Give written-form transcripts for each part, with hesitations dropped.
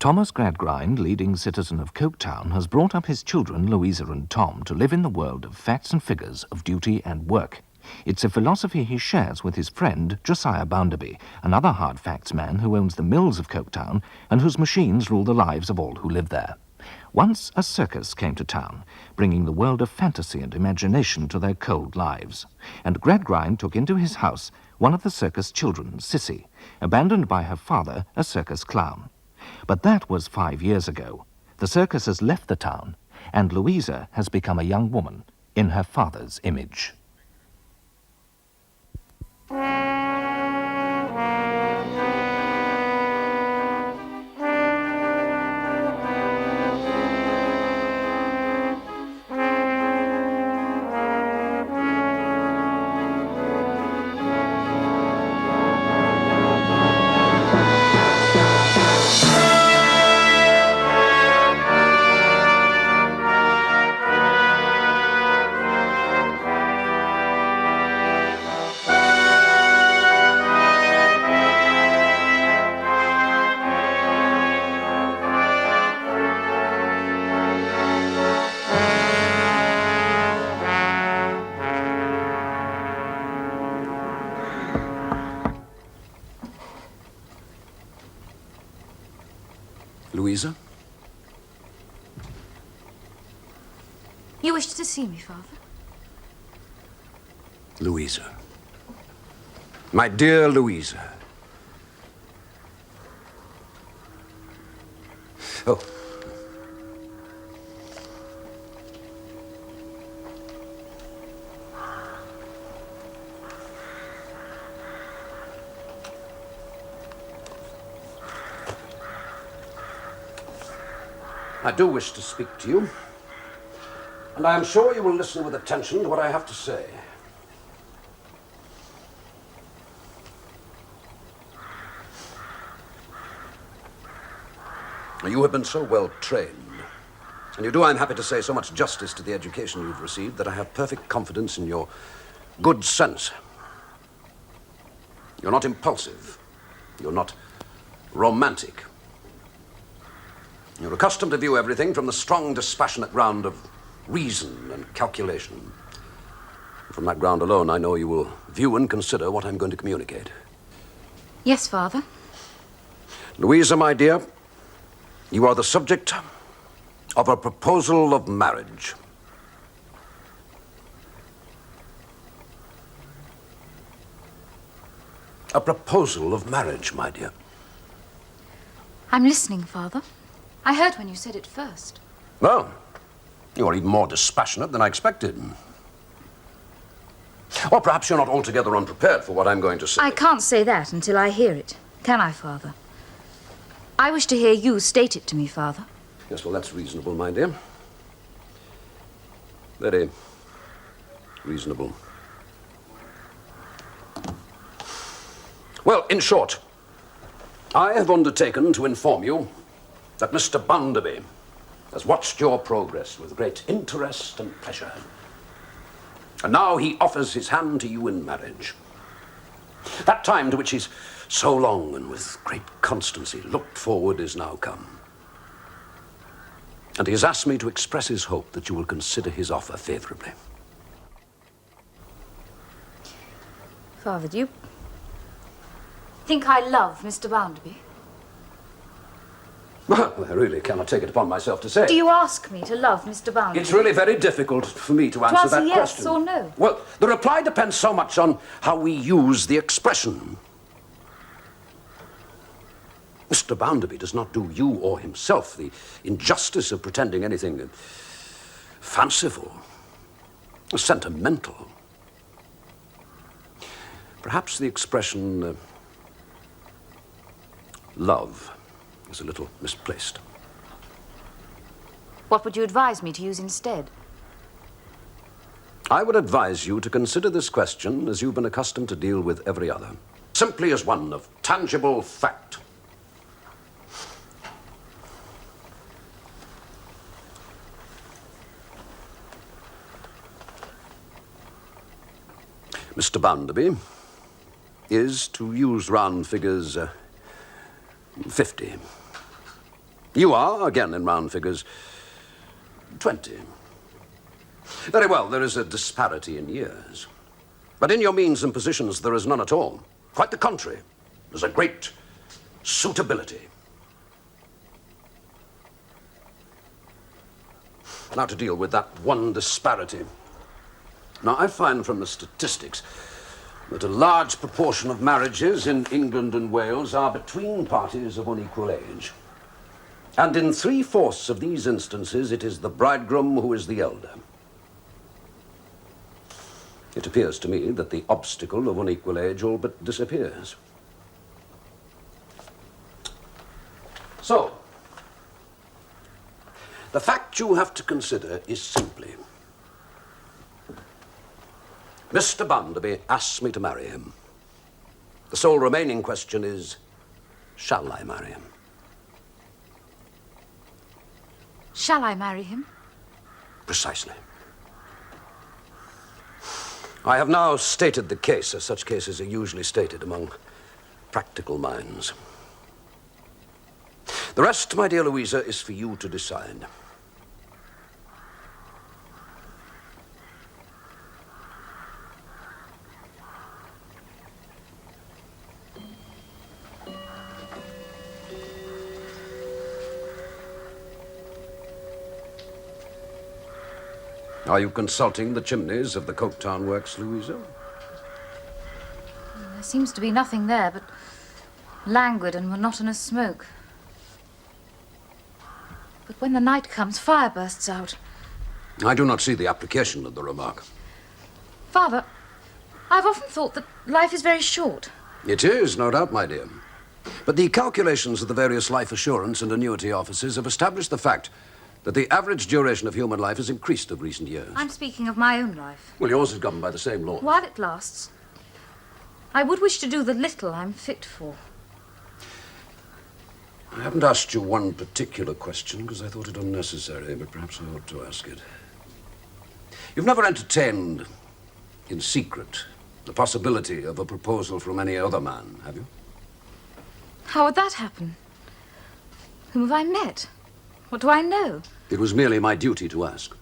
Thomas Gradgrind, leading citizen of Coketown, has brought up his children, Louisa and Tom, to live in the world of facts and figures, of duty and work. It's a philosophy he shares with his friend, Josiah Bounderby, another hard facts man who owns the mills of Coketown and whose machines rule the lives of all who live there. Once a circus came to town, bringing the world of fantasy and imagination to their cold lives. And Gradgrind took into his house one of the circus children, Sissy, abandoned by her father, a circus clown. But that was 5 years ago. The circus has left the town, and Louisa has become a young woman in her father's image. Louisa? You wished to see me, Father? Louisa. My dear Louisa. Oh. I do wish to speak to you, and I am sure you will listen with attention to what I have to say. You have been so well trained, and you do, I'm happy to say, so much justice to the education you've received that I have perfect confidence in your good sense. You're not impulsive. You're not romantic. You're accustomed to view everything from the strong, dispassionate ground of reason and calculation. From that ground alone, I know you will view and consider what I'm going to communicate. Yes, Father. Louisa, my dear, you are the subject of a proposal of marriage. A proposal of marriage, my dear. I'm listening, Father. I heard when you said it first. Well, you are even more dispassionate than I expected. Or perhaps you're not altogether unprepared for what I'm going to say. I can't say that until I hear it. Can I, Father? I wish to hear you state it to me, Father. Yes, well, that's reasonable, my dear. Very reasonable. Well, in short, I have undertaken to inform you that Mr. Bounderby has watched your progress with great interest and pleasure. And now he offers his hand to you in marriage. That time to which he's so long and with great constancy looked forward is now come. And he has asked me to express his hope that you will consider his offer favorably. Father, do you think I love Mr. Bounderby? Well, I really cannot take it upon myself to say. Do you ask me to love Mr. Bounderby? It's really very difficult for me to answer that yes question. or no? Well, the reply depends so much on how we use the expression. Mr. Bounderby does not do you or himself the injustice of pretending anything fanciful, sentimental. Perhaps the expression love is a little misplaced. What would you advise me to use instead? I would advise you to consider this question as you've been accustomed to deal with every other, simply as one of tangible fact. Mr. Bounderby is, to use round figures, 50. You are, again in round figures, 20. Very well, there is a disparity in years. But in your means and positions, there is none at all. Quite the contrary. There's a great suitability. Now to deal with that one disparity. Now, I find from the statistics that a large proportion of marriages in England and Wales are between parties of unequal age. And in 3/4 of these instances, it is the bridegroom who is the elder. It appears to me that the obstacle of unequal age all but disappears. So, the fact you have to consider is simply, Mr. Bounderby asks me to marry him. The sole remaining question is, shall I marry him? Shall I marry him? Precisely. I have now stated the case, as such cases are usually stated among practical minds. The rest, my dear Louisa, is for you to decide. Are you consulting the chimneys of the Coketown Works, Louisa? There seems to be nothing there but languid and monotonous smoke. But when the night comes, fire bursts out. I do not see the application of the remark. Father, I've often thought that life is very short. It is, no doubt, my dear. But the calculations of the various life assurance and annuity offices have established the fact that the average duration of human life has increased of recent years. I'm speaking of my own life. Well, yours is governed by the same law. While it lasts, I would wish to do the little I'm fit for. I haven't asked you one particular question because I thought it unnecessary, but perhaps I ought to ask it. You've never entertained, in secret, the possibility of a proposal from any other man, have you? How would that happen? Whom have I met? What do I know? It was merely my duty to ask.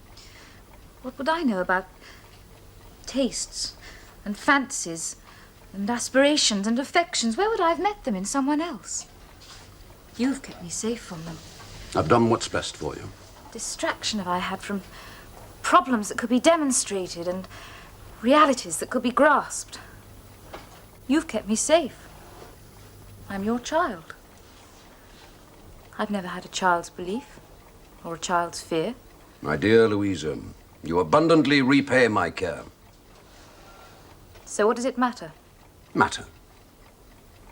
What would I know about tastes and fancies and aspirations and affections? Where would I have met them in someone else? You've kept me safe from them. I've done what's best for you. Distraction have I had from problems that could be demonstrated and realities that could be grasped. You've kept me safe. I'm your child. I've never had a child's belief or a child's fear. My dear Louisa, you abundantly repay my care. So what does it matter? Matter?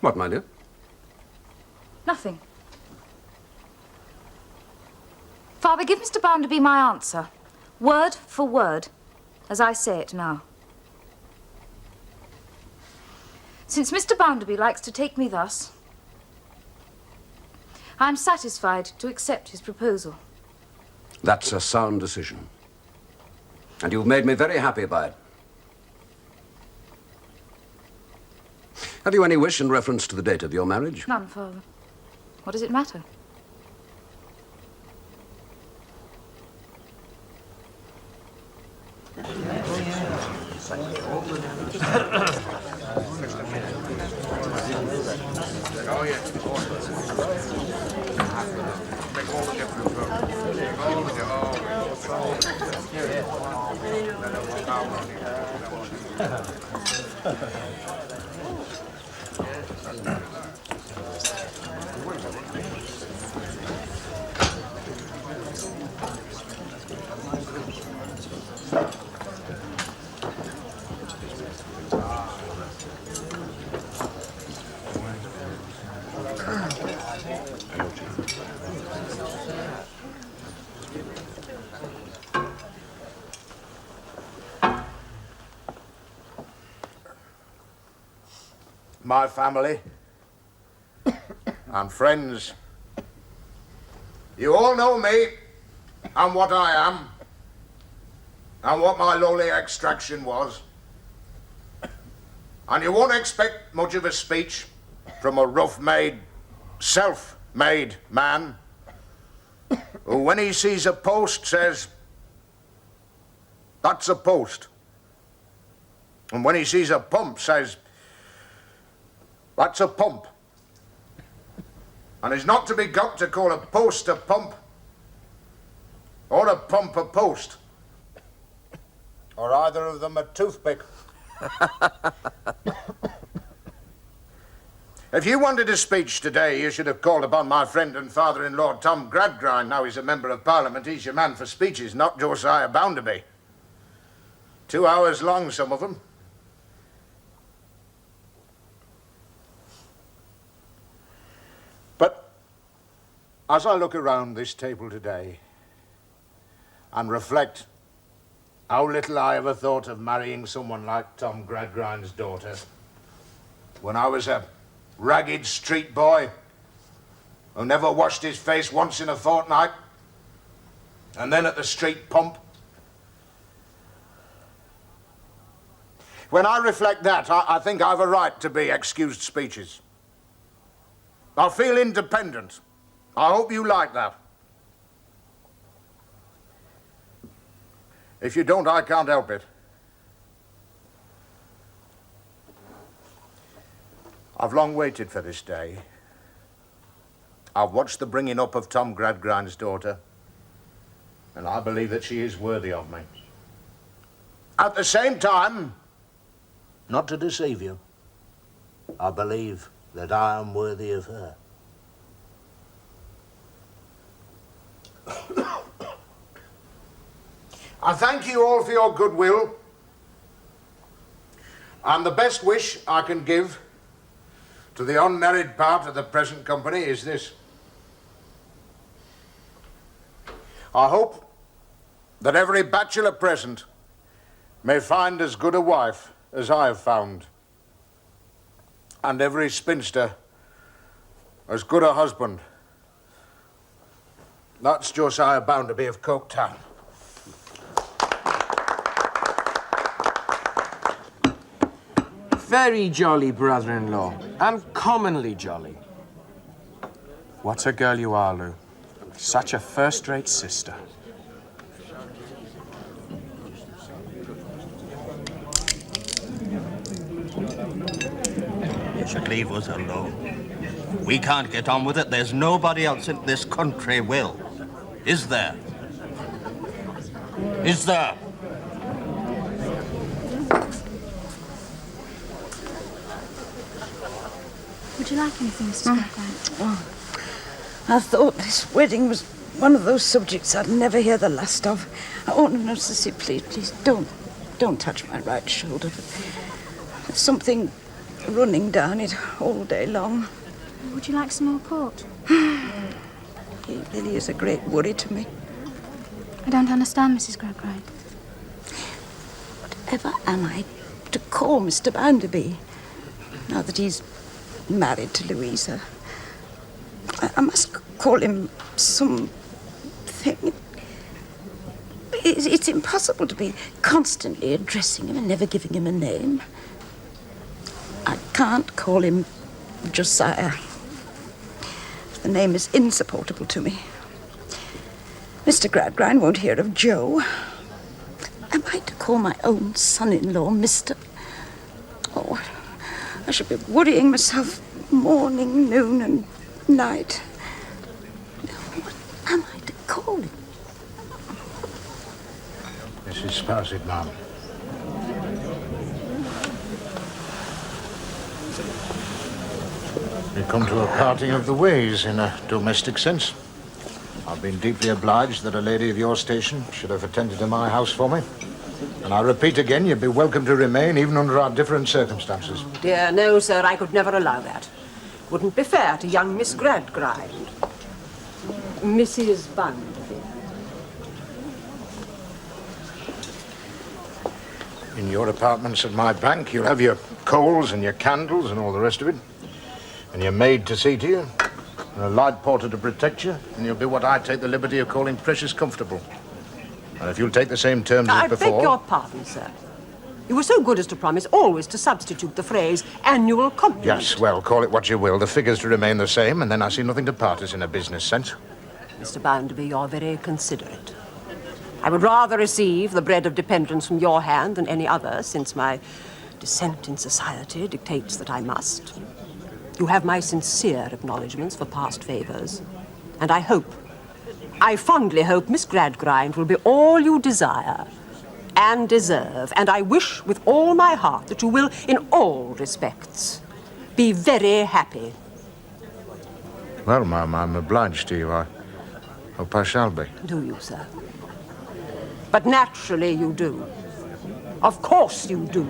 What, my dear? Nothing. Father, give Mr. Bounderby my answer, word for word, as I say it now. Since Mr. Bounderby likes to take me thus, I am satisfied to accept his proposal. That's a sound decision. And you've made me very happy by it. Have you any wish in reference to the date of your marriage? None, Father. What does it matter? My family and friends. You all know me and what I am and what my lowly extraction was. And you won't expect much of a speech from a rough-made, self-made man who, when he sees a post, says, "That's a post." And when he sees a pump, says, "That's a pump." And is not to be got to call a post a pump, or a pump a post, or either of them a toothpick. If you wanted a speech today, you should have called upon my friend and father-in-law, Tom Gradgrind. Now he's a member of Parliament. He's your man for speeches, not Josiah Bounderby. 2 hours long, some of them. But as I look around this table today and reflect how little I ever thought of marrying someone like Tom Gradgrind's daughter, when I was a ragged street boy who never washed his face once in a fortnight, and then at the street pump. When I reflect that, I think I've a right to be excused speeches. I feel independent. I hope you like that. If you don't, I can't help it. I've long waited for this day. I've watched the bringing up of Tom Gradgrind's daughter, and I believe that she is worthy of me. At the same time, not to deceive you, I believe that I am worthy of her. I thank you all for your goodwill, and the best wish I can give to the unmarried part of the present company is this. I hope that every bachelor present may find as good a wife as I have found, and every spinster as good a husband. That's Josiah Bounderby of Coketown. Very jolly brother-in-law. Uncommonly jolly. What a girl you are, Lou. Such a first-rate sister. You should leave us alone. We can't get on with it. There's nobody else in this country will. Is there? Is there? Would you like anything, Mrs. Gradgrind? Oh, I thought this wedding was one of those subjects I'd never hear the last of. Oh, no, Sissy, please, don't touch my right shoulder. There's something running down it all day long. Would you like some more port? He really is a great worry to me. I don't understand, Mrs. Gradgrind. Whatever am I to call Mr. Bounderby now that he's married to Louisa? I must call him something. It's impossible to be constantly addressing him and never giving him a name. I can't call him Josiah. The name is insupportable to me. Mr. Gradgrind won't hear of Joe. Am I to call my own son-in-law Mr.? Oh, I should be worrying myself morning, noon, and night. What am I to call him? Mrs. Sparsit, ma'am. We come to a parting of the ways in a domestic sense. I've been deeply obliged that a lady of your station should have attended to my house for me. And I repeat again, you'd be welcome to remain even under our different circumstances. Dear, no, sir, I could never allow that. Wouldn't be fair to young Miss Gradgrind. Mrs. Bounderby. In your apartments at my bank, you'll have your coals and your candles and all the rest of it. And your maid to see to you, and a light porter to protect you, and you'll be what I take the liberty of calling precious comfortable. And if you'll take the same terms as before... I beg your pardon, sir. You were so good as to promise always to substitute the phrase annual compliment. Yes, well, call it what you will. The figures to remain the same, and then I see nothing to part us in a business sense. Mr. Bounderby, you're very considerate. I would rather receive the bread of dependence from your hand than any other, since my descent in society dictates that I must. You have my sincere acknowledgments for past favors, and I fondly hope Miss Gradgrind will be all you desire and deserve, and I wish with all my heart that you will, in all respects, be very happy. Well, ma'am, I'm obliged to you. I hope I shall be. Do you, sir? But naturally you do. Of course you do.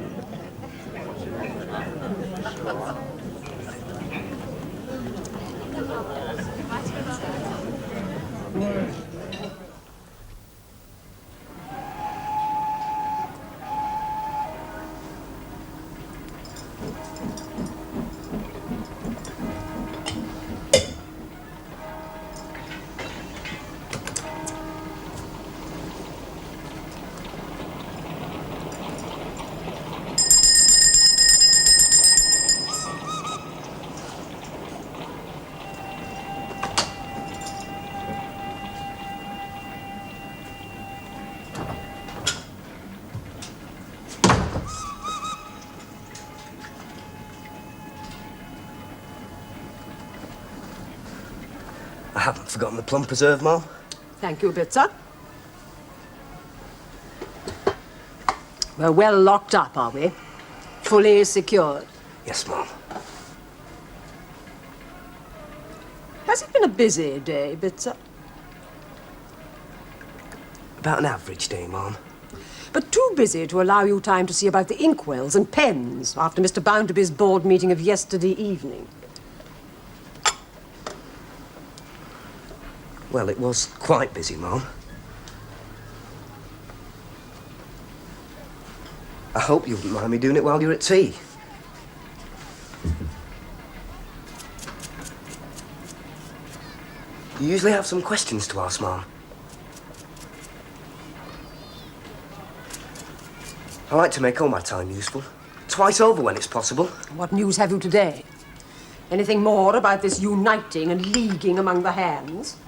I haven't forgotten the plum preserve, Ma'am. Thank you, Bitzer. We're well locked up, are we? Fully secured. Yes, Ma'am. Has it been a busy day, Bitzer? About an average day, Ma'am. But too busy to allow you time to see about the inkwells and pens after Mr. Bounderby's board meeting of yesterday evening. Well, it was quite busy, Ma'am. I hope you wouldn't mind me doing it while you're at tea. You usually have some questions to ask, Ma'am. I like to make all my time useful. Twice over when it's possible. What news have you today? Anything more about this uniting and leaguing among the hands?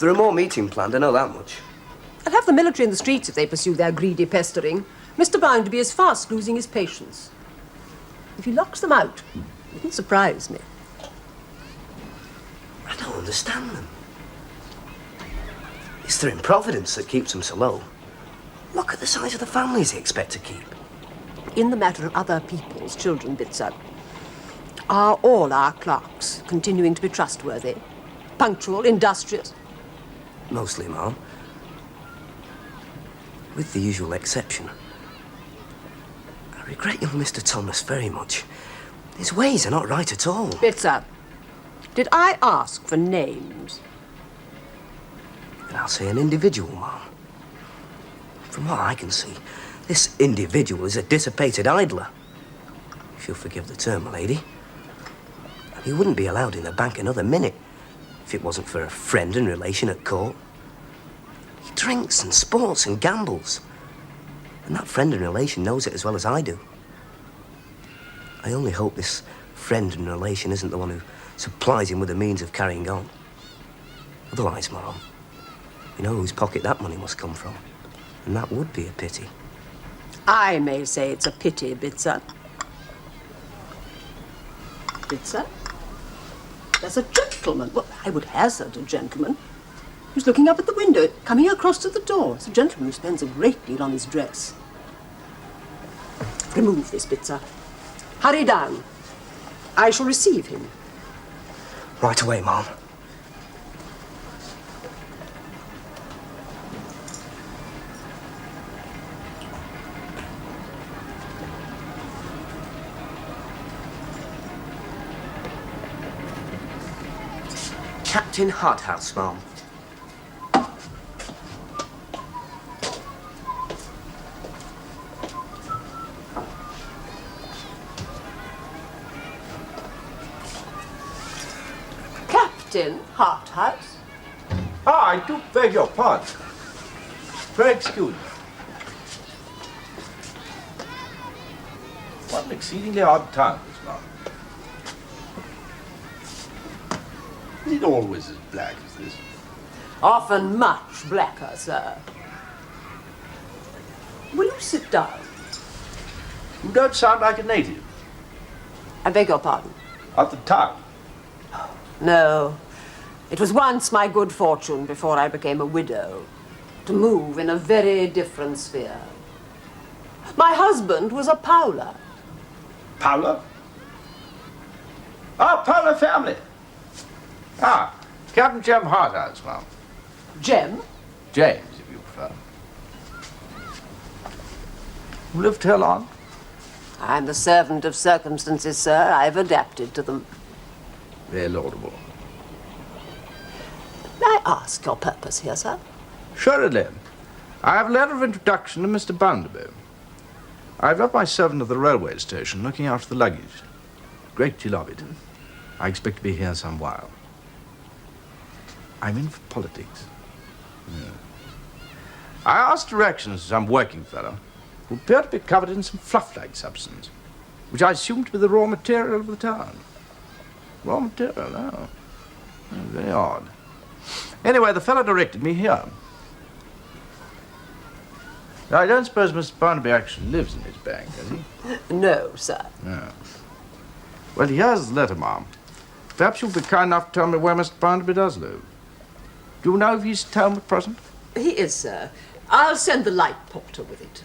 There are more meetings planned, I know that much. I'll have the military in the streets if they pursue their greedy pestering. Mr. Bounderby is fast losing his patience. If he locks them out, it wouldn't surprise me. I don't understand them. It's their improvidence that keeps them so low. Look at the size of the families they expect to keep. In the matter of other people's children, Bitzer, are all our clerks continuing to be trustworthy, punctual, industrious? Mostly, Ma'am. With the usual exception. I regret young Mr. Thomas very much. His ways are not right at all. Bitzer, did I ask for names? And I'll say an individual, Ma'am. From what I can see, this individual is a dissipated idler. If you'll forgive the term, my lady. And he wouldn't be allowed in the bank another minute if it wasn't for a friend and relation at court. He drinks and sports and gambles. And that friend and relation knows it as well as I do. I only hope this friend and relation isn't the one who supplies him with the means of carrying on. Otherwise, Ma'am, you know whose pocket that money must come from. And that would be a pity. I may say it's a pity, Bitzer. Bitzer? There's a gentleman, well, I would hazard a gentleman, who's looking up at the window, coming across to the door. It's a gentleman who spends a great deal on his dress. Remove this, Bitzer. Hurry down. I shall receive him. Right away, Ma'am. Captain Harthouse, Ma'am. Captain Harthouse? Ah, I do beg your pardon. Pray excuse me. What an exceedingly odd town, this Ma'am. Is it always as black as this? Often much blacker, sir. Will you sit down? You don't sound like a native. I beg your pardon. Of the town. No. It was once my good fortune, before I became a widow, to move in a very different sphere. My husband was a Powler. Powler? Ah, Powler family. Ah, Captain Jem Harthouse, ma'am. Jem? James, if you prefer. You lived here long? I'm the servant of circumstances, sir. I've adapted to them. Very laudable. May I ask your purpose here, sir? Assuredly. I have a letter of introduction to Mr. Bounderby. I've left my servant at the railway station looking after the luggage. Great deal of it. I expect to be here some while. I'm in for politics. Yeah. I asked directions to some working fellow who appeared to be covered in some fluff-like substance, which I assumed to be the raw material of the town. Raw material, oh. Very odd. Anyway, the fellow directed me here. Now, I don't suppose Mr. Barnaby actually lives in his bank, does he? No, sir. No. Well, here's the letter, ma'am. Perhaps you'll be kind enough to tell me where Mr. Barnaby does live. Do you know if he's at home at present? He is, sir. I'll send the light porter with it.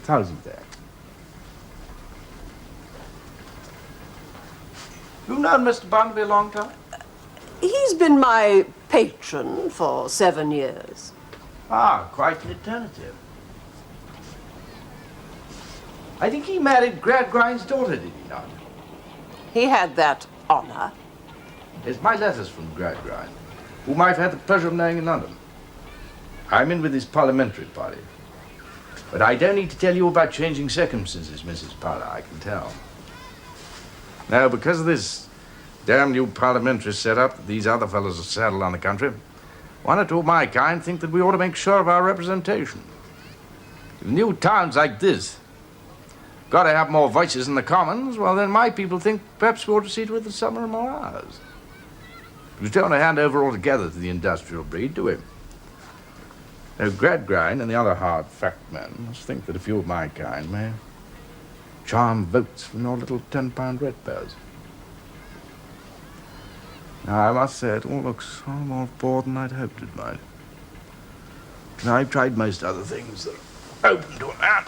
1,000 there. You've known Mr. Barnaby a long time? He's been my patron for 7 years. Ah, quite an eternity. I think he married Gradgrind's daughter, did he not? He had that honor. It's my letters from Gradgrind, whom I've had the pleasure of knowing in London. I'm in with his parliamentary party. But I don't need to tell you about changing circumstances, Mrs. Powler, I can tell. Now, because of this damn new parliamentary setup that these other fellows have saddled on the country, one or two of my kind think that we ought to make sure of our representation. In new towns like this, got to have more voices in the Commons, well, then my people think perhaps we ought to see to it that some are more ours. We don't want to hand over altogether to the industrial breed, do we? Now, Gradgrind and the other hard fact men must think that a few of my kind may charm votes from your little 10-pound ratepayers. Now, I must say, it all looks far more poor than I'd hoped it might. And I've tried most other things that are open to a man.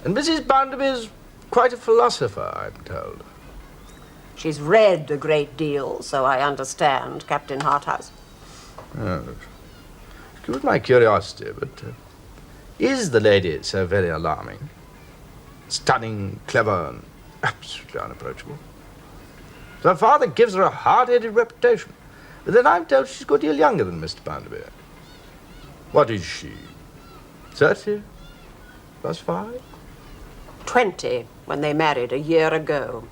And Mrs. Bounderby's quite a philosopher, I'm told. She's read a great deal, so I understand, Captain Harthouse. Yes. Excuse my curiosity, but is the lady so very alarming? Stunning, clever, and absolutely unapproachable. So her father gives her a hard-headed reputation. But then I'm told she's a good deal younger than Mr. Bounderby. What is she? 30? Plus 5? 20, when they married a year ago.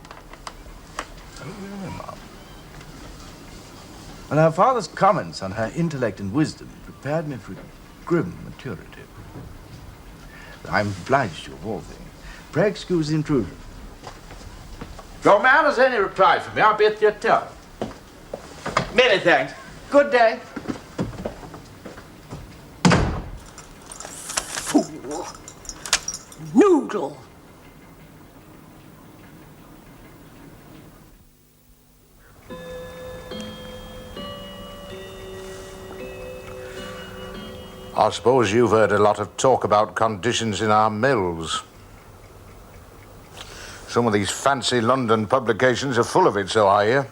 And her father's comments on her intellect and wisdom prepared me for grim maturity. But I'm obliged to you of all things. Pray excuse the intrusion. If your man has any reply for me, I'll be at your hotel. Many thanks. Good day. Fool. Noodle. I suppose you've heard a lot of talk about conditions in our mills. Some of these fancy London publications are full of it, so I hear.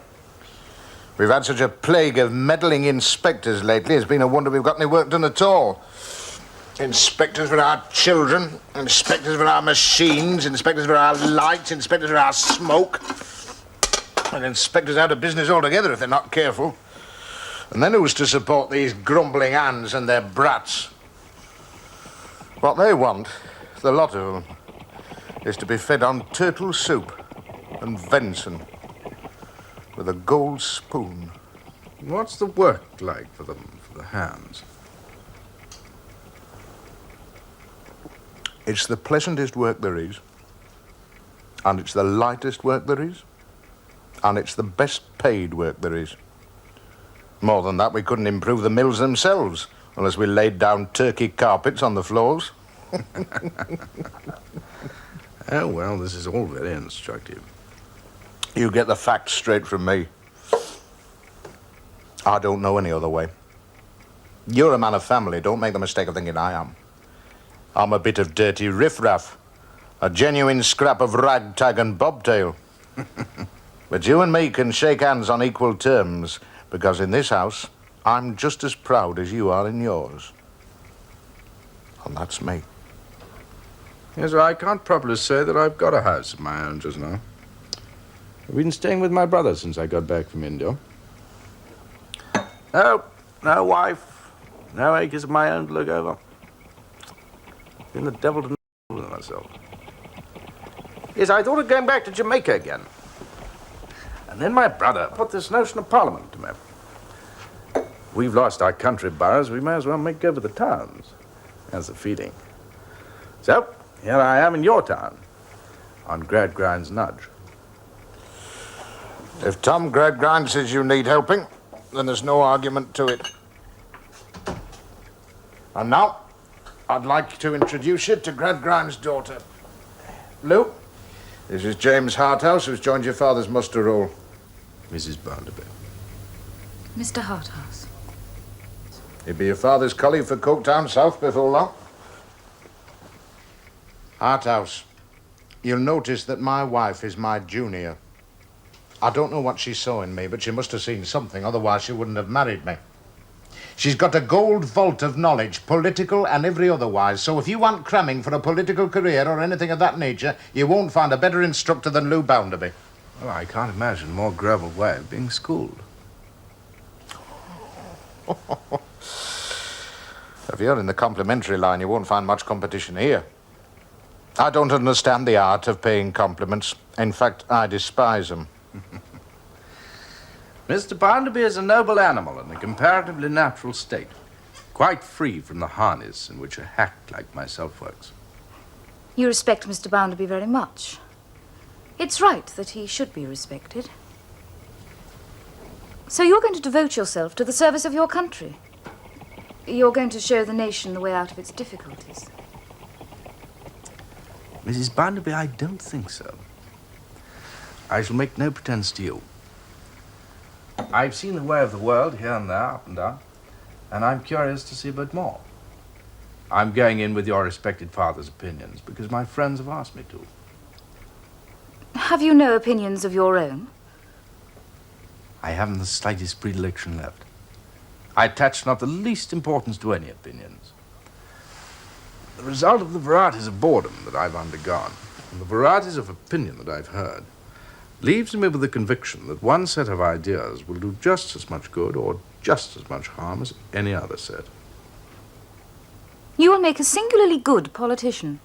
We've had such a plague of meddling inspectors lately, it's been a wonder we've got any work done at all. Inspectors for our children, inspectors for our machines, inspectors for our lights, inspectors for our smoke. And inspectors out of business altogether if they're not careful. And then who's to support these grumbling hands and their brats? What they want, the lot of them, is to be fed on turtle soup and venison with a gold spoon. What's the work like for them, for the hands? It's the pleasantest work there is, and it's the lightest work there is. And it's the best paid work there is. More than that, we couldn't improve the mills themselves unless we laid down Turkey carpets on the floors. Oh, well, this is all very instructive. You get the facts straight from me. I don't know any other way. You're a man of family. Don't make the mistake of thinking I am. I'm a bit of dirty riffraff. A genuine scrap of ragtag and bobtail. But you and me can shake hands on equal terms, because in this house, I'm just as proud as you are in yours. And that's me. Yes, well, I can't properly say that I've got a house of my own just now. I've been staying with my brother since I got back from India. No wife, no acres of my own to look over. Been the devil to with myself. Yes, I thought of going back to Jamaica again. And then my brother put this notion of Parliament to me. We've lost our country boroughs, we may as well make over the towns. That's the feeling. So, here I am in your town, on Gradgrind's nudge. If Tom Gradgrind says you need helping, then there's no argument to it. And now, I'd like to introduce you to Gradgrind's daughter. Lou, this is James Harthouse, who's joined your father's muster roll. Mrs. Bounderby. Mr. Harthouse. He'll be your father's colleague for Coketown South before long. Harthouse, you'll notice that my wife is my junior. I don't know what she saw in me, but she must have seen something, otherwise she wouldn't have married me. She's got a gold vault of knowledge, political and every otherwise, so if you want cramming for a political career or anything of that nature, you won't find a better instructor than Lou Bounderby. Well, I can't imagine a more gravel way of being schooled. If you're in the complimentary line, you won't find much competition here. I don't understand the art of paying compliments. In fact, I despise them. Mr. Bounderby is a noble animal in a comparatively natural state, quite free from the harness in which a hack like myself works. You respect Mr. Bounderby very much. It's right that he should be respected. So you're going to devote yourself to the service of your country. You're going to show the nation the way out of its difficulties. Mrs. Bounderby, I don't think so. I shall make no pretense to you. I've seen the way of the world here and there, up and down, and I'm curious to see a bit more. I'm going in with your respected father's opinions because my friends have asked me to. Have you no opinions of your own? I haven't the slightest predilection left. I attach not the least importance to any opinions. The result of the varieties of boredom that I've undergone, and the varieties of opinion that I've heard, leaves me with the conviction that one set of ideas will do just as much good or just as much harm as any other set. You will make a singularly good politician.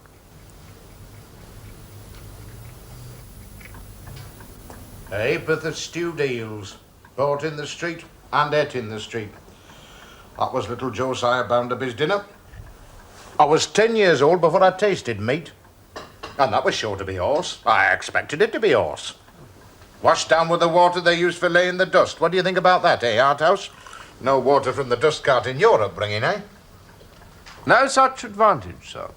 A heapeth of stewed eels, bought in the street and ate in the street. That was little Josiah Bounderby's dinner. I was 10 years old before I tasted meat. And that was sure to be horse. I expected it to be horse. Washed down with the water they used for laying the dust. What do you think about that, eh, Harthouse? No water from the dust cart in your upbringing, eh? No such advantage, sir.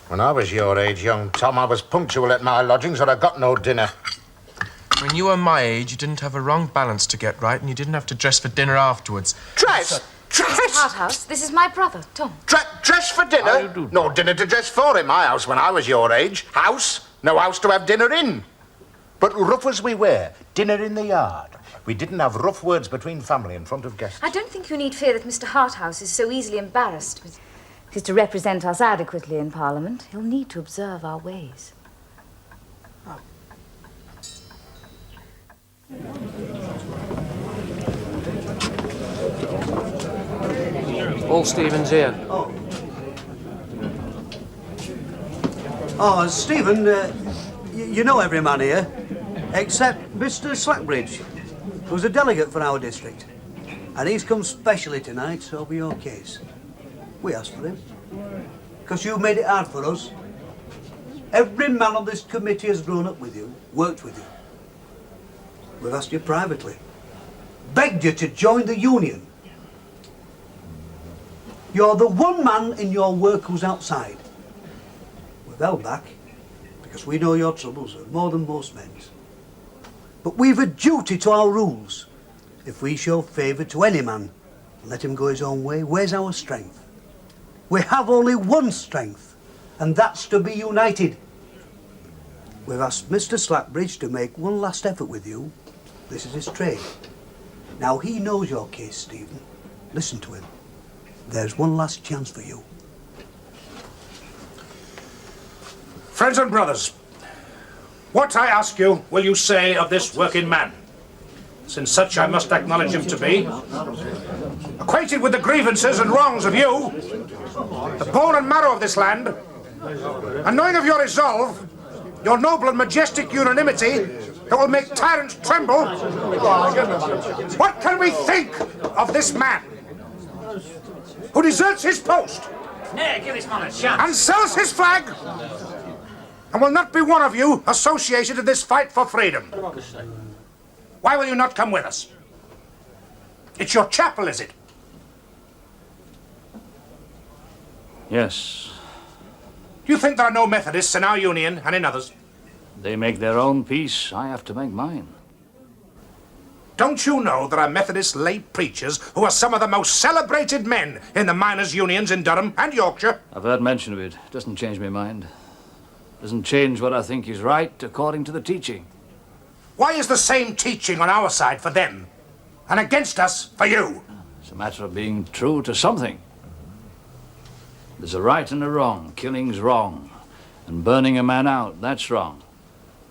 When I was your age, young Tom, I was punctual at my lodgings or I got no dinner. When you were my age, you didn't have a wrong balance to get right, and you didn't have to dress for dinner afterwards. Dress? Mr. Harthouse, this is my brother, Tom. Dress for dinner? No dinner to dress for in my house when I was your age. House? No house to have dinner in. But rough as we were, dinner in the yard. We didn't have rough words between family in front of guests. I don't think you need fear that Mr. Harthouse is so easily embarrassed. If he's to represent us adequately in Parliament, he'll need to observe our ways. Paul Stevens here. Oh, Stephen, you know every man here? Except Mr. Slackbridge, who's a delegate for our district. And he's come specially tonight to over your case. We asked for him. Because you made it hard for us. Every man on this committee has grown up with you, worked with you. We've asked you privately. Begged you to join the union. You're the one man in your work who's outside. We've held back because we know your troubles are more than most men's. But we've a duty to our rules. If we show favour to any man and let him go his own way, where's our strength? We have only one strength, and that's to be united. We've asked Mr. Slackbridge to make one last effort with you. This is his trade. Now he knows your case, Stephen. Listen to him. There's one last chance for you. Friends and brothers, what I ask you will you say of this working man? Since such I must acknowledge him to be. Acquainted with the grievances and wrongs of you, the bone and marrow of this land, and knowing of your resolve, your noble and majestic unanimity that will make tyrants tremble, what can we think of this man who deserts his post Give this man a chance. and sells his flag and will not be one of you associated in this fight for freedom? Why will you not come with us? It's your chapel, is it? Yes. Do you think there are no Methodists in our union and in others? They make their own peace. I have to make mine. Don't you know there are Methodist lay preachers who are some of the most celebrated men in the miners' unions in Durham and Yorkshire? I've heard mention of it. Doesn't change my mind. Doesn't change what I think is right according to the teaching. Why is the same teaching on our side for them and against us for you? It's a matter of being true to something. There's a right and a wrong. Killing's wrong. And burning a man out, that's wrong.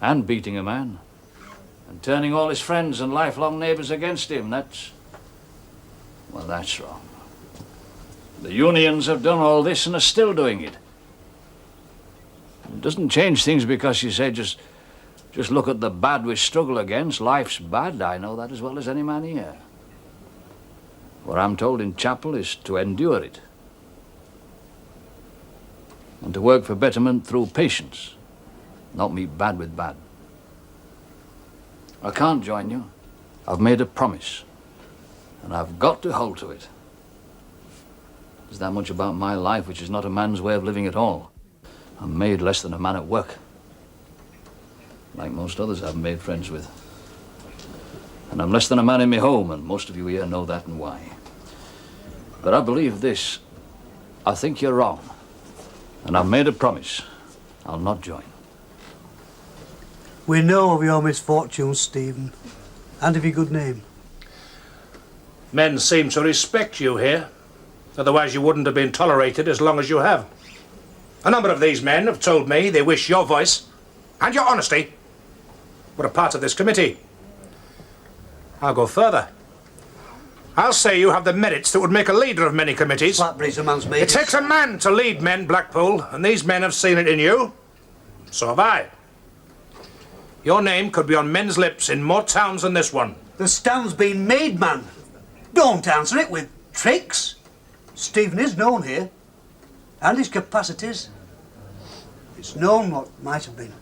And beating a man. And turning all his friends and lifelong neighbors against him, that's wrong. The unions have done all this and are still doing it. It doesn't change things because you say just look at the bad we struggle against. Life's bad, I know that as well as any man here. What I'm told in chapel is to endure it. And to work for betterment through patience, not meet bad with bad. I can't join you. I've made a promise, and I've got to hold to it. There's that much about my life which is not a man's way of living at all. I'm made less than a man at work, like most others I've made friends with. And I'm less than a man in my home, and most of you here know that and why. But I believe this. I think you're wrong. And I've made a promise. I'll not join. We know of your misfortunes, Stephen, and of your good name. Men seem to respect you here. Otherwise you wouldn't have been tolerated as long as you have. A number of these men have told me they wish your voice and your honesty were a part of this committee. I'll go further. I'll say you have the merits that would make a leader of many committees. Slackbridge, a man's made. It takes a man to lead men, Blackpool, and these men have seen it in you. So have I. Your name could be on men's lips in more towns than this one. The stand's been made, man. Don't answer it with tricks. Stephen is known here, and his capacities. It's known what might have been,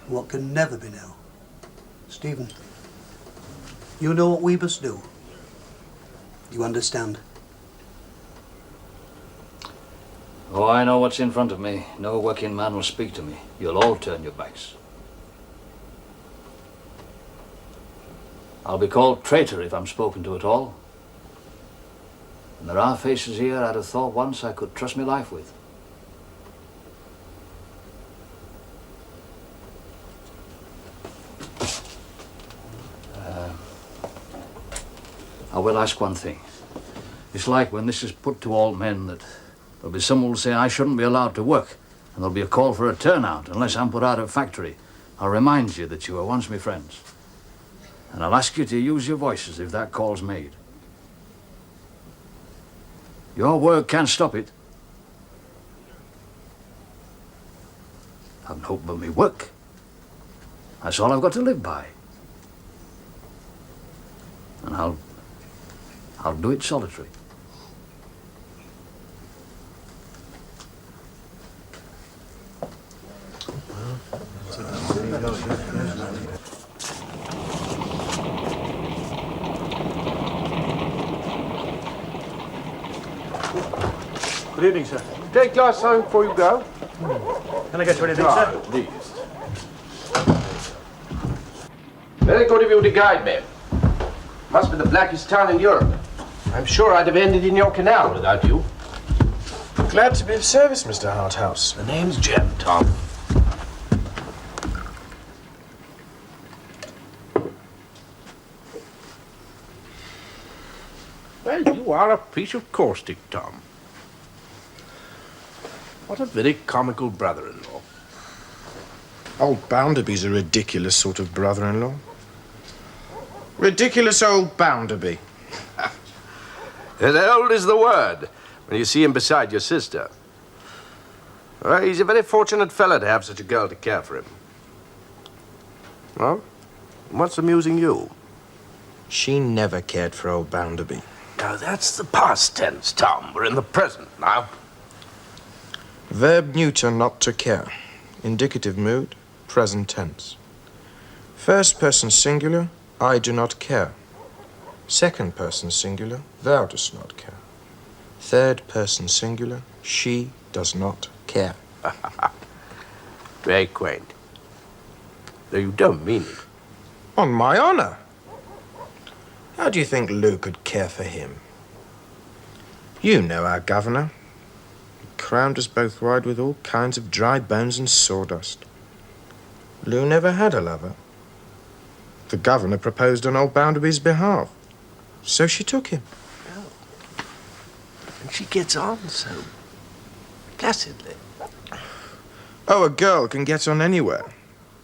and what can never be now. Stephen, you know what we must do. You understand? Oh, I know what's in front of me. No working man will speak to me. You'll all turn your backs. I'll be called traitor if I'm spoken to at all. And there are faces here I'd have thought once I could trust my life with. I will ask one thing. It's like when this is put to all men that there'll be someone who'll say I shouldn't be allowed to work, and there'll be a call for a turnout unless I'm put out of factory. I'll remind you that you were once my friends. And I'll ask you to use your voices if that call's made. Your work can't stop it. I've no hope but me work. That's all I've got to live by. And I'll do it solitary. Good evening, sir. Take glass home before you go. Can I get you anything, sir? Please. Very good of you to guide me. Must be the blackest town in Europe. I'm sure I'd have ended in your canal without you. Glad to be of service, Mr. Harthouse. The name's Jem, Tom. Well, you are a piece of caustic, Tom. What a very comical brother-in-law. Old Bounderby's a ridiculous sort of brother-in-law. Ridiculous old Bounderby. As old is the word when you see him beside your sister. Well, he's a very fortunate fellow to have such a girl to care for him. Well, what's amusing you? She never cared for old Bounderby. Now, that's the past tense, Tom. We're in the present now. Verb neuter, not to care. Indicative mood, present tense. First person singular, I do not care. Second person singular, thou dost not care. Third person singular, she does not care. Very quaint. Though you don't mean it. On my honor. How do you think Lou could care for him? You know our governor. He crammed us both wide with all kinds of dry bones and sawdust. Lou never had a lover. The governor proposed on old Bounderby's behalf. So she took him. Oh. And she gets on so placidly. Oh, a girl can get on anywhere.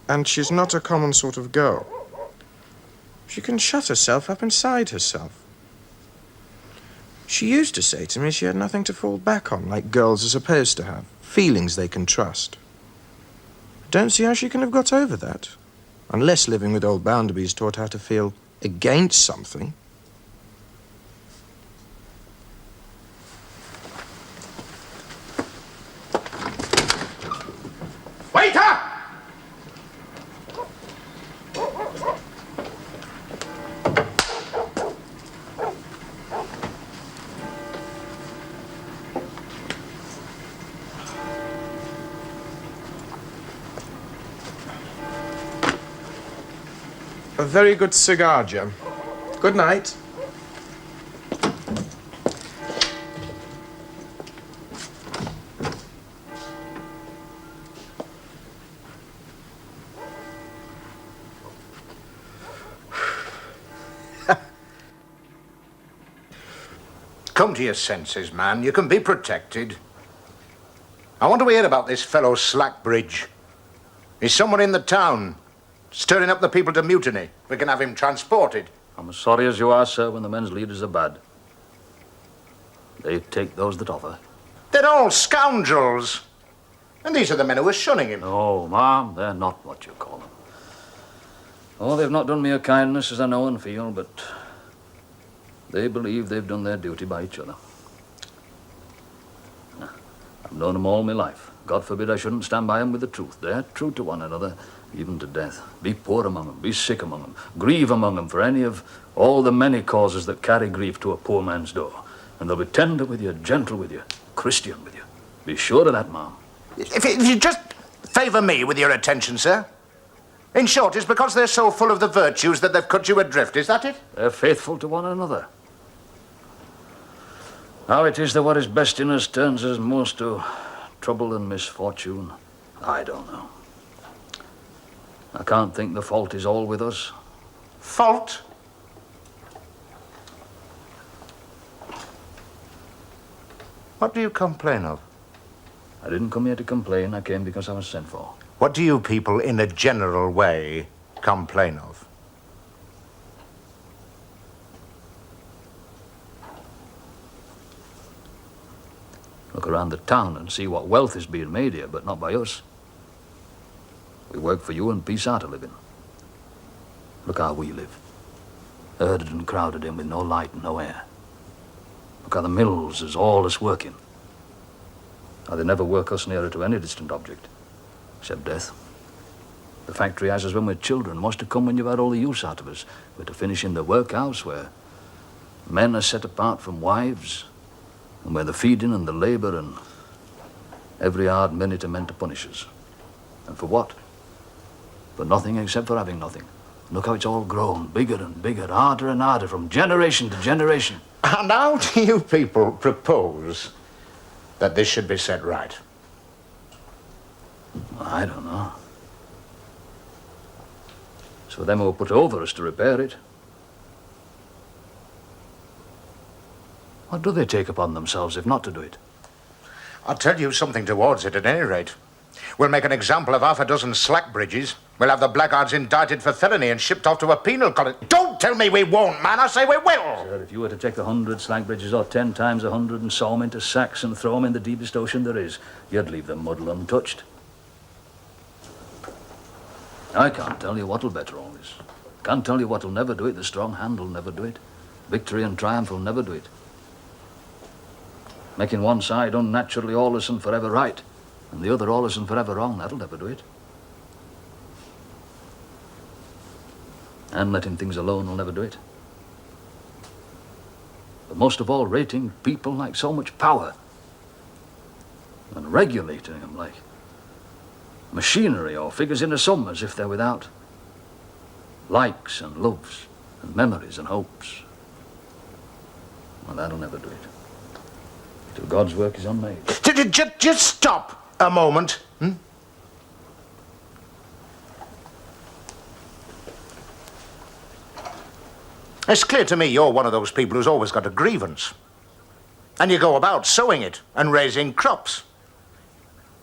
And she's not a common sort of girl. She can shut herself up inside herself. She used to say to me she had nothing to fall back on, like girls are supposed to have. Feelings they can trust. I don't see how she can have got over that. Unless living with old Bounderby's taught her to feel against something. Waiter! A very good cigar, Jem. Good night. Come to your senses, man. You can be protected. I want to hear about this fellow Slackbridge. Is someone in the town stirring up the people to mutiny? We can have him transported. I'm as sorry as you are, sir, when the men's leaders are bad. They take those that offer. They're all scoundrels. And these are the men who are shunning him. No, ma'am, they're not what you call them. Oh, they've not done me a kindness, as I know and feel, but they believe they've done their duty by each other. I've known them all my life. God forbid I shouldn't stand by them with the truth. They're true to one another, even to death. Be poor among them, be sick among them, grieve among them for any of all the many causes that carry grief to a poor man's door. And they'll be tender with you, gentle with you, Christian with you. Be sure of that, ma'am. If you just favour me with your attention, sir. In short, it's because they're so full of the virtues that they've cut you adrift, is that it? They're faithful to one another. How it is that what is best in us turns us most to trouble and misfortune, I don't know. I can't think the fault is all with us. Fault? What do you complain of? I didn't come here to complain. I came because I was sent for. What do you people, in a general way, complain of? Look around the town and see what wealth is being made here, but not by us. We work for you and peace are to live in. Look how we live. Herded and crowded in with no light and no air. Look how the mills is all us working. How they never work us nearer to any distant object, except death. The factory has us when we're children. What's to come when you've had all the use out of us? We're to finish in the workhouse where men are set apart from wives, and where the feeding and the labor and every hard minute are meant to punish us. And for what? For nothing except for having nothing. Look how it's all grown, bigger and bigger, harder and harder, from generation to generation. And how do you people propose that this should be set right? I don't know. It's for them who are put over us to repair it. What do they take upon themselves if not to do it? I'll tell you something towards it at any rate. We'll make an example of half a dozen slack bridges. We'll have the blackguards indicted for felony and shipped off to a penal colony. Don't tell me we won't, man. I say we will. Sir, if you were to take 100 slack bridges or 10 times 100 and saw them into sacks and throw them in the deepest ocean there is, you'd leave the muddle untouched. I can't tell you what'll better all this. Can't tell you what'll never do it. The strong hand will never do it. Victory and triumph will never do it. Making one side unnaturally awless and forever right, and the other awless and forever wrong, that'll never do it. And letting things alone will never do it. But most of all, rating people like so much power and regulating them like machinery or figures in a sum as if they're without likes and loves and memories and hopes. Well, that'll never do it. Till God's work is unmade. Just stop a moment. It's clear to me you're one of those people who's always got a grievance. And you go about sowing it and raising crops.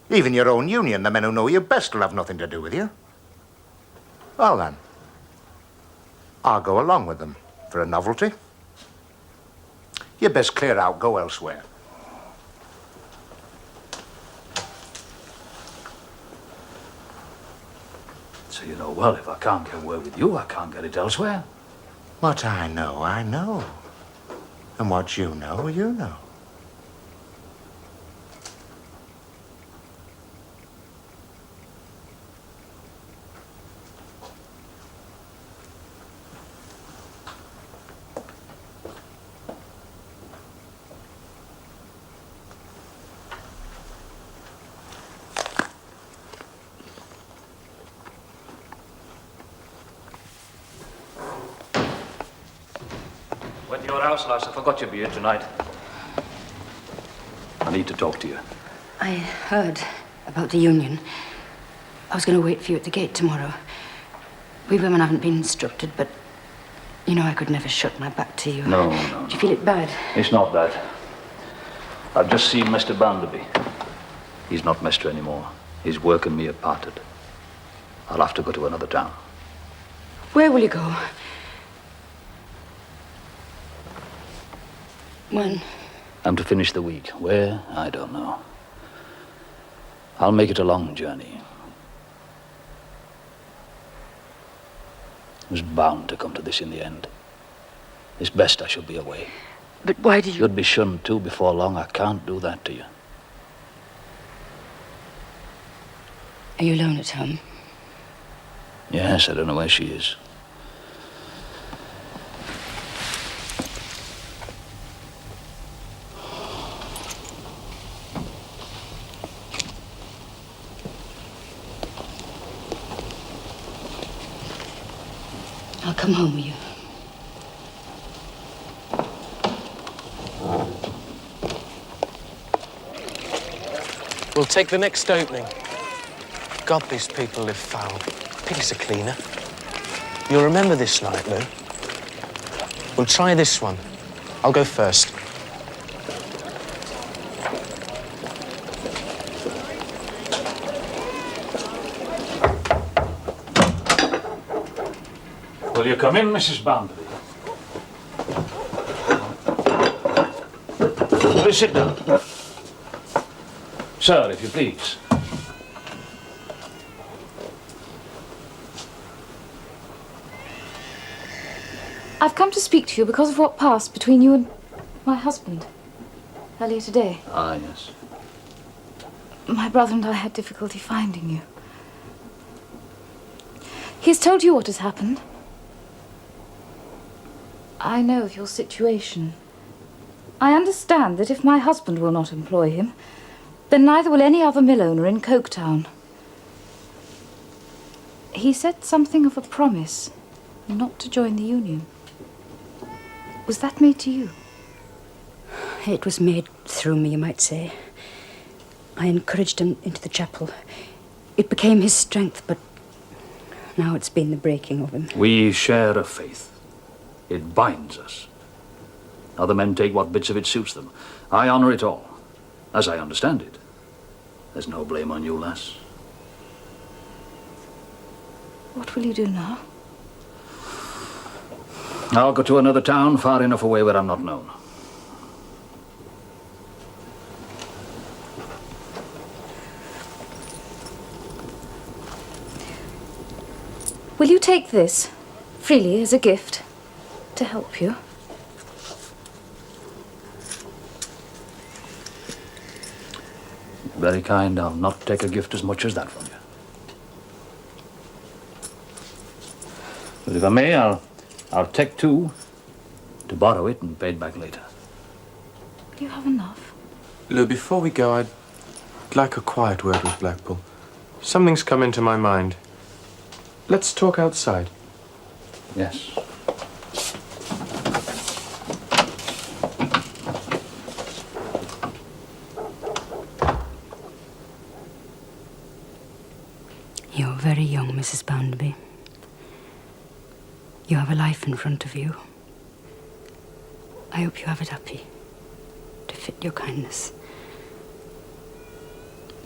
Even your own union, the men who know you best, will have nothing to do with you. Well then, I'll go along with them for a novelty. You best clear out, go elsewhere. So you know well, if I can't get away with you, I can't get it elsewhere. What I know. And what you know, you know. Went to your house, lass. I forgot you'd be here tonight. I need to talk to you. I heard about the union. I was going to wait for you at the gate tomorrow. We women haven't been instructed, but you know I could never shut my back to you. No. Do you feel it bad? It's not bad. I've just seen Mr. Bounderby. He's not Mr. anymore. His work and me are parted. I'll have to go to another town. Where will you go? When? I'm to finish the week. Where? I don't know. I'll make it a long journey. It was bound to come to this in the end. It's best I should be away. But why do you... You'd be shunned too before long. I can't do that to you. Are you alone at home? Yes, I don't know where she is. I'll come home with you. We'll take the next opening. God, these people live foul. Pity's a cleaner. You'll remember this night, Lou. We'll try this one. I'll go first. Will you come in, Mrs. Bounderby? Will you sit down? Sir, if you please. I've come to speak to you because of what passed between you and my husband earlier today. Ah, yes. My brother and I had difficulty finding you. He has told you what has happened. I know of your situation. I understand that if my husband will not employ him, then neither will any other mill owner in Coketown. He said something of a promise not to join the union. Was that made to you? It was made through me, you might say. I encouraged him into the chapel. It became his strength, but now it's been the breaking of him. We share a faith. It binds us. Other men take what bits of it suits them. I honor it all, as I understand it. There's no blame on you, lass. What will you do now? I'll go to another town far enough away where I'm not known. Will you take this freely as a gift to help you? Very kind. I'll not take a gift as much as that from you. But if I may, I'll take two to borrow it and pay it back later. Do you have enough? Lou, before we go, I'd like a quiet word with Blackpool. Something's come into my mind. Let's talk outside. Yes. You're very young, Mrs. Bounderby. You have a life in front of you. I hope you have it happy, to fit your kindness.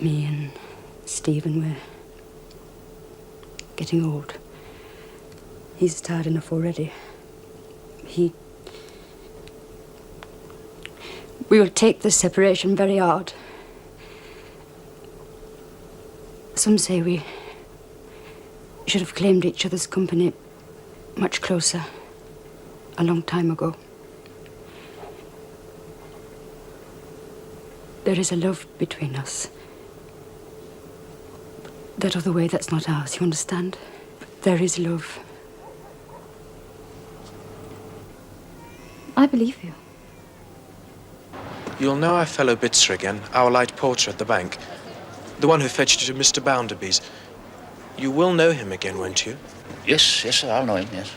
Me and Stephen, we're getting old. He's tired enough already. We will take this separation very hard. Some say we should have claimed each other's company much closer, a long time ago. There is a love between us. That other way, that's not ours, you understand? There is love. I believe you. You'll know our fellow Bitzer again, our light porter at the bank. The one who fetched you to Mr. Bounderby's. You will know him again, won't you? Yes, sir, I'll know him, yes.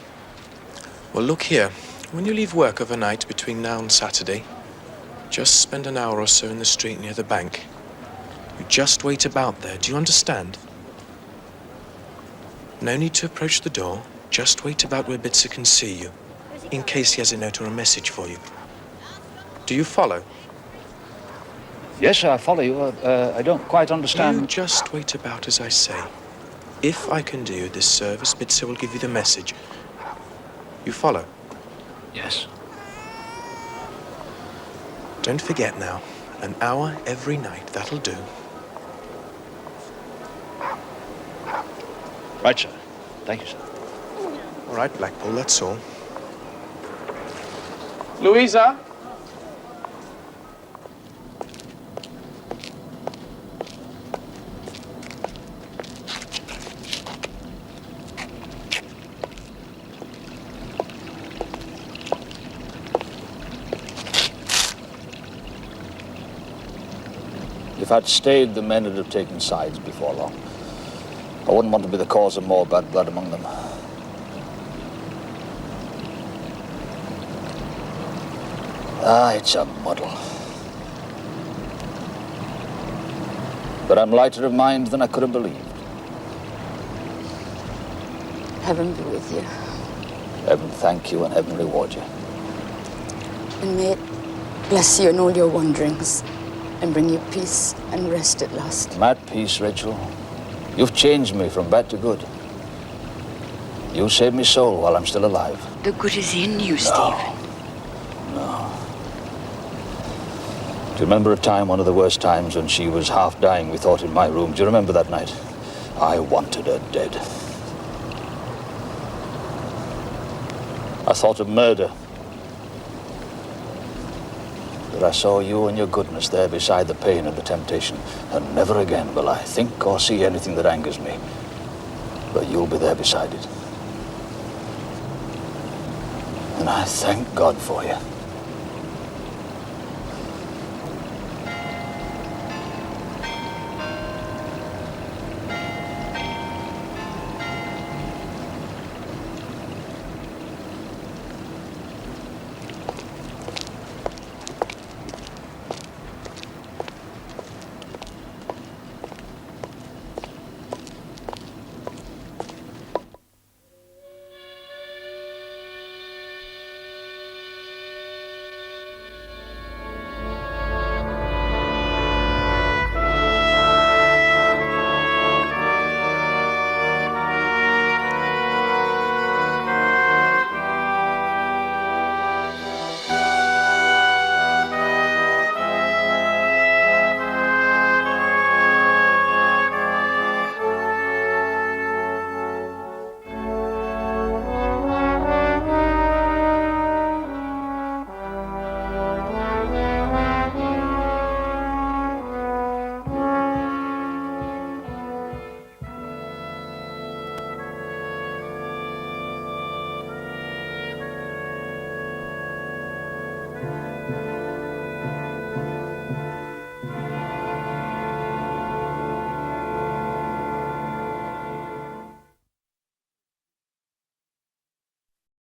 Well, look here. When you leave work overnight between now and Saturday, just spend an hour or so in the street near the bank. You just wait about there, do you understand? No need to approach the door. Just wait about where Bitzer can see you, in case he has a note or a message for you. Do you follow? Yes, I follow you. I don't quite understand. You just wait about as I say. If I can do you this service, Bitzer will give you the message. You follow? Yes. Don't forget now. An hour every night, that'll do. Right, sir. Thank you, sir. All right, Blackpool, that's all. Louisa? If I'd stayed, the men would have taken sides before long. I wouldn't want to be the cause of more bad blood among them. Ah, it's a muddle. But I'm lighter of mind than I could have believed. Heaven be with you. Heaven thank you and heaven reward you. And may it bless you in all your wanderings and bring you peace and rest at last. I'm at peace, Rachel. You've changed me from bad to good. You saved me soul while I'm still alive. The good is in you, Stephen. No. Do you remember a time, one of the worst times, when she was half dying, we thought, in my room? Do you remember that night? I wanted her dead. I thought of murder. But I saw you and your goodness there beside the pain and the temptation, and never again will I think or see anything that angers me. But you'll be there beside it. And I thank God for you.